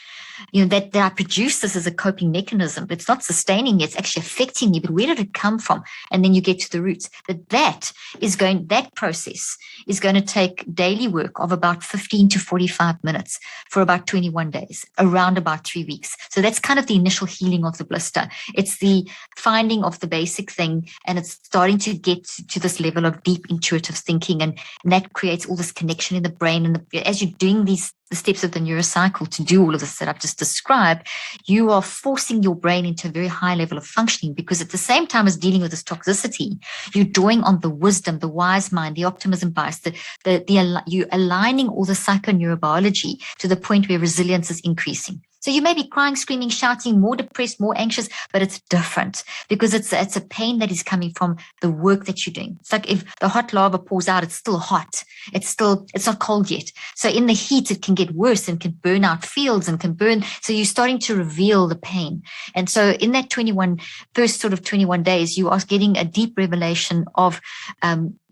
That I produce this as a coping mechanism. It's not sustaining me. It's actually affecting me. But where did it come from? And then you get to the roots. That process is going to take daily work of about 15 to 45 minutes for about 21 days, around about 3 weeks. So that's kind of the initial healing of the blister. It's the finding of the basic thing, and it's starting to get to this level of deep intuitive thinking, and that creates all this connection in the brain. And as you're doing the steps of the neurocycle to do all of this that I've just described, you are forcing your brain into a very high level of functioning, because at the same time as dealing with this toxicity, you're drawing on the wisdom, the wise mind, the optimism bias, you aligning all the psychoneurobiology to the point where resilience is increasing. So you may be crying, screaming, shouting, more depressed, more anxious, but it's different because it's a pain that is coming from the work that you're doing. It's like if the hot lava pours out, it's still hot. It's not cold yet. So in the heat, it can get worse and can burn out fields and can burn. So you're starting to reveal the pain. And so in that first 21 days, you are getting a deep revelation of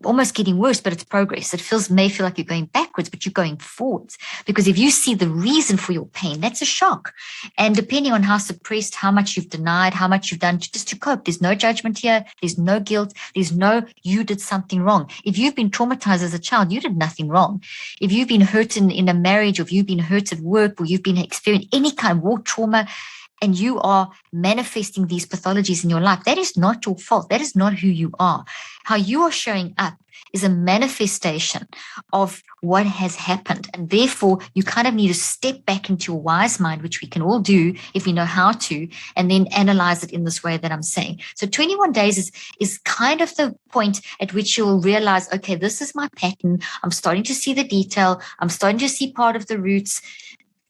almost getting worse, but it's progress. It may feel like you're going backwards, but you're going forwards. Because if you see the reason for your pain, that's a shock. And depending on how suppressed, how much you've denied, how much you've done just to cope, there's no judgment here. There's no guilt. There's no, you did something wrong. If you've been traumatized as a child, you did nothing wrong. If you've been hurt in a marriage, or if you've been hurt at work, or you've been experiencing any kind of war trauma, and you are manifesting these pathologies in your life, that is not your fault. That is not who you are. How you are showing up is a manifestation of what has happened. And therefore, you kind of need to step back into your wise mind, which we can all do if we know how to, and then analyze it in this way that I'm saying. So 21 days is kind of the point at which you'll realize, okay, this is my pattern. I'm starting to see the detail. I'm starting to see part of the roots.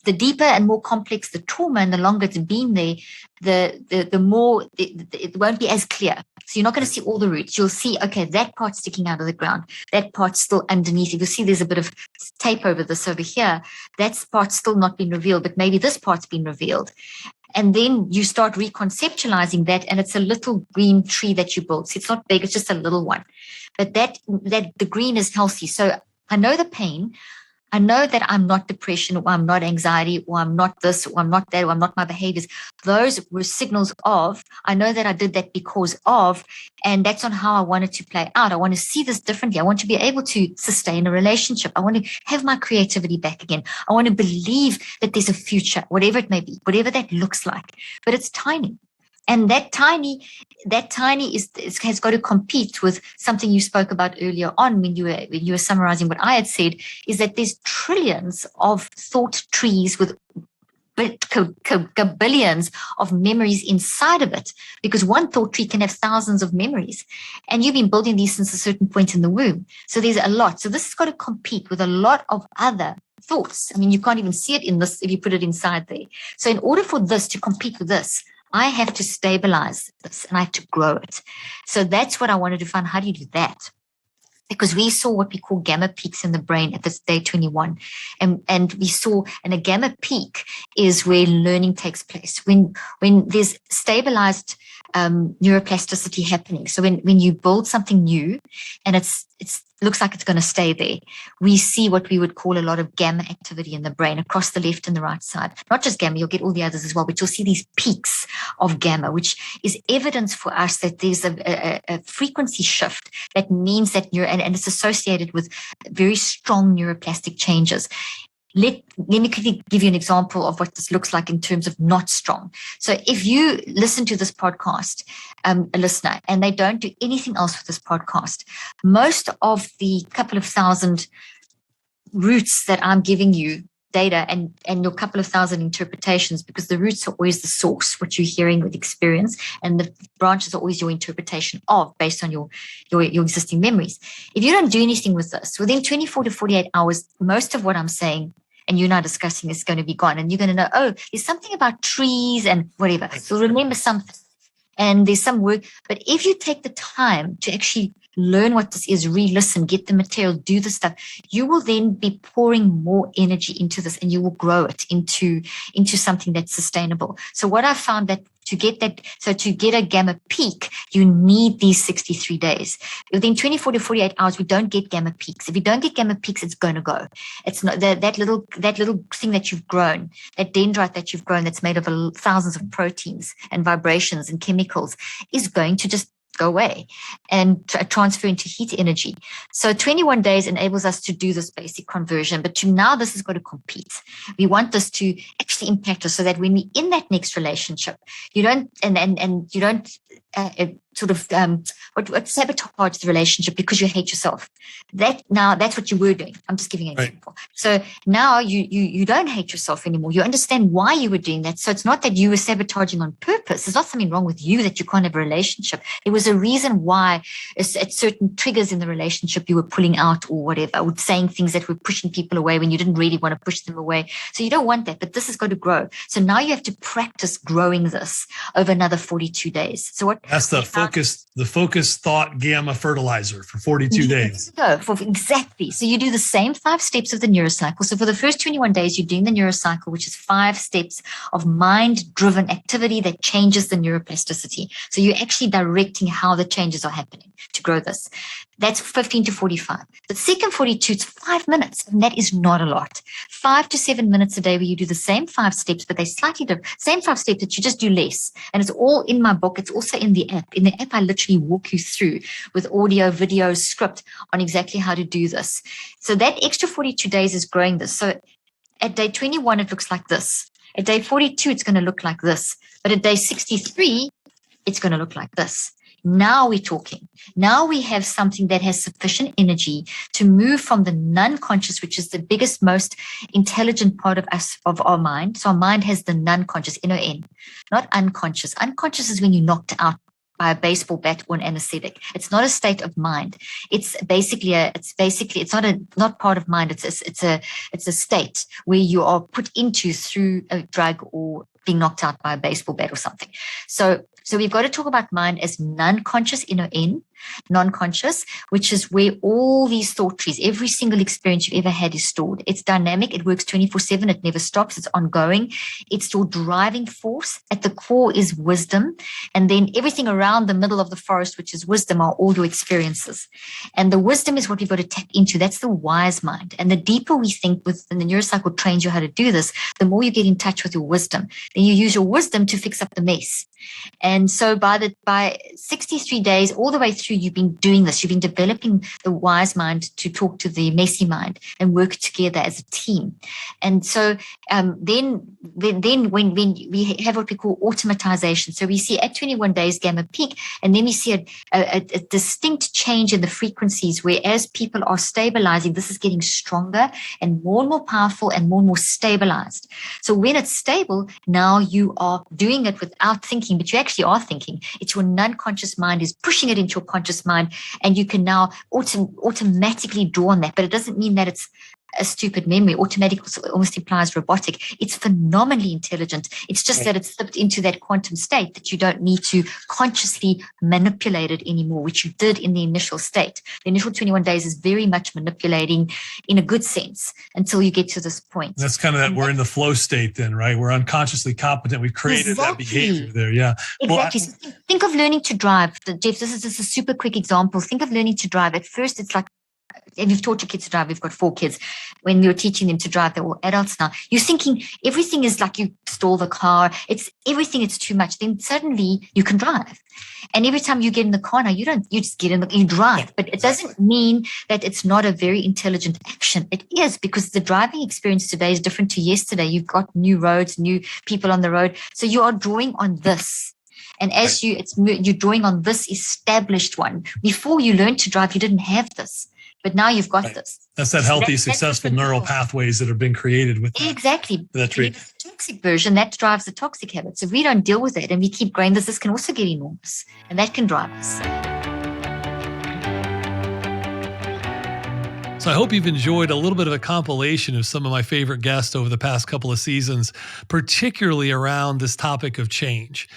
The deeper and more complex the trauma and the longer it's been there, the more it won't be as clear. So you're not going to see all the roots. You'll see, okay, that part's sticking out of the ground. That part's still underneath. You'll see there's a bit of tape over this over here. That part's still not been revealed, but maybe this part's been revealed. And then you start reconceptualizing that, and it's a little green tree that you build. So it's not big, it's just a little one. But that the green is healthy. So I know the pain. I know that I'm not depression, or I'm not anxiety, or I'm not this, or I'm not that, or I'm not my behaviors. Those were signals of, I know that I did that because of, and that's on how I wanted to play out. I want to see this differently. I want to be able to sustain a relationship. I want to have my creativity back again. I want to believe that there's a future, whatever it may be, whatever that looks like. But it's tiny. And that tiny has got to compete with something you spoke about earlier on when you were summarizing what I had said, is that there's trillions of thought trees with billions of memories inside of it, because one thought tree can have thousands of memories, and you've been building these since a certain point in the womb. So there's a lot. So this has got to compete with a lot of other thoughts. I mean, you can't even see it in this if you put it inside there. So in order for this to compete with this, I have to stabilize this and I have to grow it. So that's what I wanted to find. How do you do that? Because we saw what we call gamma peaks in the brain at this day 21. And we saw, and a gamma peak is where learning takes place. When there's stabilized neuroplasticity happening. So when you build something new and it's looks like it's going to stay there, we see what we would call a lot of gamma activity in the brain across the left and the right side. Not just gamma, you'll get all the others as well, but you'll see these peaks of gamma, which is evidence for us that there's a frequency shift that means that and it's associated with very strong neuroplastic changes. Let me give you an example of what this looks like in terms of not strong. So if you listen to this podcast, a listener, and they don't do anything else with this podcast, most of the couple of thousand roots that I'm giving you, data and your couple of thousand interpretations, because the roots are always the source, what you're hearing with experience, and the branches are always your interpretation of based on your existing memories. If you don't do anything with this, within 24 to 48 hours, most of what I'm saying and you're now discussing is going to be gone. And you're going to know, oh, there's something about trees and whatever. You'll remember something. And there's some work. But if you take the time to actually learn what this is, re-listen, get the material, do the stuff, you will then be pouring more energy into this, and you will grow it into something that's sustainable. So what I found that to get a gamma peak, you need these 63 days. Within 24 to 48 hours, we don't get gamma peaks. If you don't get gamma peaks, it's going to go. It's not that little thing that you've grown, that dendrite that you've grown that's made of thousands of proteins and vibrations and chemicals, is going to just go away and transfer into heat energy. So 21 days enables us to do this basic conversion, but now this has got to compete. We want this to actually impact us so that when we're in that next relationship, you don't you don't sabotage the relationship because you hate yourself. That's what you were doing. I'm just giving an example. So now you don't hate yourself anymore. You understand why you were doing that. So it's not that you were sabotaging on purpose. There's not something wrong with you that you can't have a relationship. There was a reason why at certain triggers in the relationship you were pulling out or whatever, or saying things that were pushing people away when you didn't really want to push them away. So you don't want that, but this has got to grow. So now you have to practice growing this over another 42 days. So that's the focus thought gamma fertilizer for 42 days. Exactly. So you do the same 5 steps of the neurocycle. So for the first 21 days, you're doing the neurocycle, which is 5 steps of mind-driven activity that changes the neuroplasticity. So you're actually directing how the changes are happening to grow this. That's 15 to 45. The second 42, it's 5 minutes, and that is not a lot. 5 to 7 minutes a day where you do the same 5 steps, but they slightly different. Same 5 steps that you just do less. And it's all in my book. It's also in the app. In the app, I literally walk you through with audio, video, script on exactly how to do this. So that extra 42 days is growing this. So at day 21, it looks like this. At day 42, it's going to look like this. But at day 63, it's going to look like this. Now we're talking. Now we have something that has sufficient energy to move from the non-conscious, which is the biggest, most intelligent part of us, of our mind. So our mind has the non-conscious, N-O-N, not unconscious. Unconscious is when you're knocked out by a baseball bat or an anesthetic. It's not a state of mind. It's not part of mind. It's a state where you are put into through a drug or being knocked out by a baseball bat or something. So we've got to talk about mind as non-conscious, N-O-N, non-conscious, which is where all these thought trees, every single experience you've ever had is stored. It's dynamic. It works 24/7. It never stops. It's ongoing. It's your driving force. At the core is wisdom. And then everything around the middle of the forest, which is wisdom, are all your experiences. And the wisdom is what we've got to tap into. That's the wise mind. And the deeper we think and the neurocycle trains you how to do this, the more you get in touch with your wisdom. Then you use your wisdom to fix up the mess. And so by 63 days, all the way through, you've been doing this. You've been developing the wise mind to talk to the messy mind and work together as a team. And so then when we have what we call automatization, so we see at 21 days gamma peak, and then we see a distinct change in the frequencies where as people are stabilizing, this is getting stronger and more powerful and more stabilized. So when it's stable, now you are doing it without thinking, but you actually are thinking. It's your non-conscious mind is pushing it into your conscious mind, and you can now automatically draw on that. But it doesn't mean that it's a stupid memory. Automatic almost implies robotic. It's phenomenally intelligent. It's just that it's slipped into that quantum state that you don't need to consciously manipulate it anymore, which you did in the initial state. The initial 21 days is very much manipulating in a good sense until you get to this point. That's kind of that we're in the flow state then, right? We're unconsciously competent. We've created that behavior there. Yeah. Exactly. So think of learning to drive. Jeff, this is just a super quick example. Think of learning to drive. At first, it's like, and you've taught your kids to drive. We've got 4 kids. When you're teaching them to drive, they're all adults now. You're thinking everything is like you stole the car. It's everything. It's too much. Then suddenly you can drive. And every time you get in the car now, you just get in you drive. But it doesn't mean that it's not a very intelligent action. It is, because the driving experience today is different to yesterday. You've got new roads, new people on the road. So you are drawing on this. And as you're drawing on this established one. Before you learned to drive, you didn't have this. But now you've got this. That's that healthy, successful neural pathways that have been created with that. Exactly. That's right. The toxic version, that drives the toxic habits. If we don't deal with it and we keep growing this can also get enormous. And that can drive us. So I hope you've enjoyed a little bit of a compilation of some of my favorite guests over the past couple of seasons, particularly around this topic of change.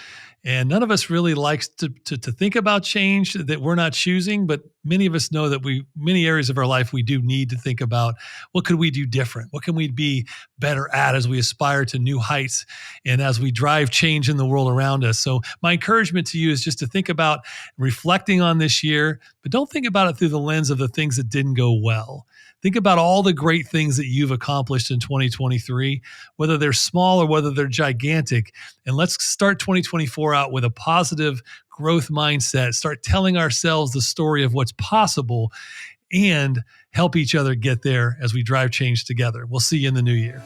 And none of us really likes to think about change that we're not choosing, but many of us know that many areas of our life, we do need to think about what could we do different? What can we be better at as we aspire to new heights and as we drive change in the world around us? So my encouragement to you is just to think about reflecting on this year, but don't think about it through the lens of the things that didn't go well. Think about all the great things that you've accomplished in 2023, whether they're small or whether they're gigantic. And let's start 2024 out with a positive growth mindset. Start telling ourselves the story of what's possible and help each other get there as we drive change together. We'll see you in the new year.